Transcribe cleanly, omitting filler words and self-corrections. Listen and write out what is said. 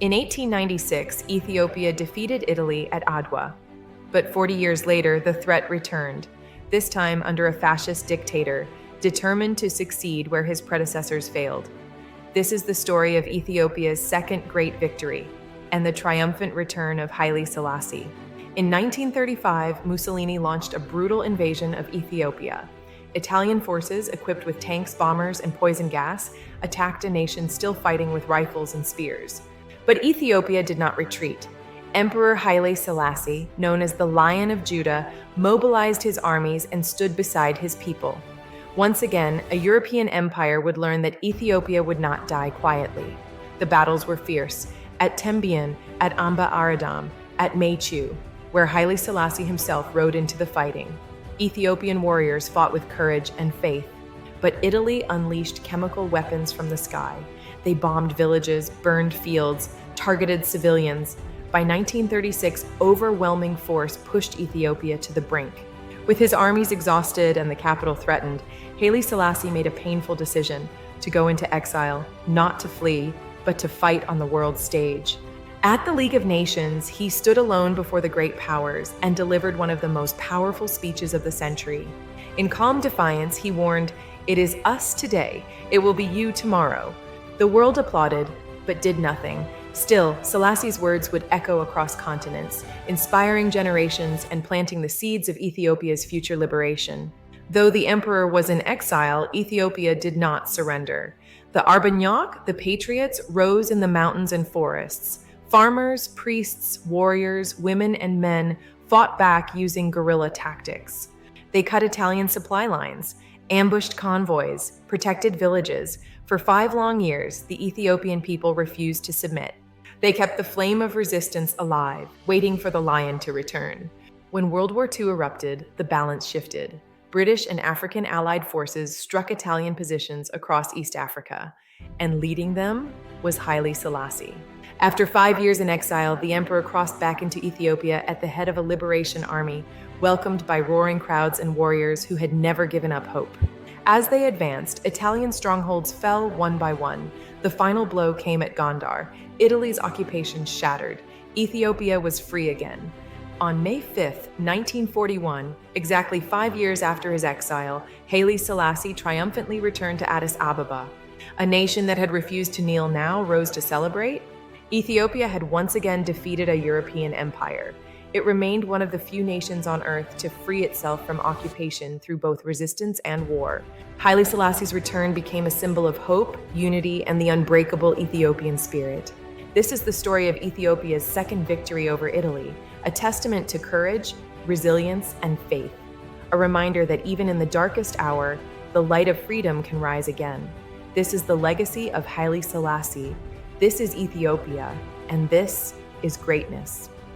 In 1896, Ethiopia defeated Italy at Adwa. But 40 years later, the threat returned, this time under a fascist dictator, determined to succeed where his predecessors failed. This is the story of Ethiopia's second great victory and the triumphant return of Haile Selassie. In 1935, Mussolini launched a brutal invasion of Ethiopia. Italian forces, equipped with tanks, bombers, and poison gas, attacked a nation still fighting with rifles and spears. But Ethiopia did not retreat. Emperor Haile Selassie, known as the Lion of Judah, mobilized his armies and stood beside his people. Once again, a European empire would learn that Ethiopia would not die quietly. The battles were fierce, at Tembian, at Amba Aradam, at Meichu, where Haile Selassie himself rode into the fighting. Ethiopian warriors fought with courage and faith, but Italy unleashed chemical weapons from the sky. They bombed villages, burned fields, targeted civilians. By 1936, overwhelming force pushed Ethiopia to the brink. With his armies exhausted and the capital threatened, Haile Selassie made a painful decision to go into exile, not to flee, but to fight on the world stage. At the League of Nations, he stood alone before the great powers and delivered one of the most powerful speeches of the century. In calm defiance, he warned, "It is us today, it will be you tomorrow." The world applauded, but did nothing. Still, Selassie's words would echo across continents, inspiring generations and planting the seeds of Ethiopia's future liberation. Though the emperor was in exile, Ethiopia did not surrender. The Arbanyak, the patriots, rose in the mountains and forests. Farmers, priests, warriors, women, and men fought back using guerrilla tactics. They cut Italian supply lines, ambushed convoys, protected villages. For 5 long years, the Ethiopian people refused to submit. They kept the flame of resistance alive, waiting for the lion to return. When World War II erupted, the balance shifted. British and African allied forces struck Italian positions across East Africa, and leading them was Haile Selassie. After 5 years in exile, the emperor crossed back into Ethiopia at the head of a liberation army, welcomed by roaring crowds and warriors who had never given up hope. As they advanced, Italian strongholds fell one by one. The final blow came at Gondar. Italy's occupation shattered. Ethiopia was free again. On May 5, 1941, exactly 5 years after his exile, Haile Selassie triumphantly returned to Addis Ababa. A nation that had refused to kneel now rose to celebrate. Ethiopia had once again defeated a European empire. It remained one of the few nations on earth to free itself from occupation through both resistance and war. Haile Selassie's return became a symbol of hope, unity, and the unbreakable Ethiopian spirit. This is the story of Ethiopia's second victory over Italy, a testament to courage, resilience, and faith. A reminder that even in the darkest hour, the light of freedom can rise again. This is the legacy of Haile Selassie. This is Ethiopia, and this is greatness.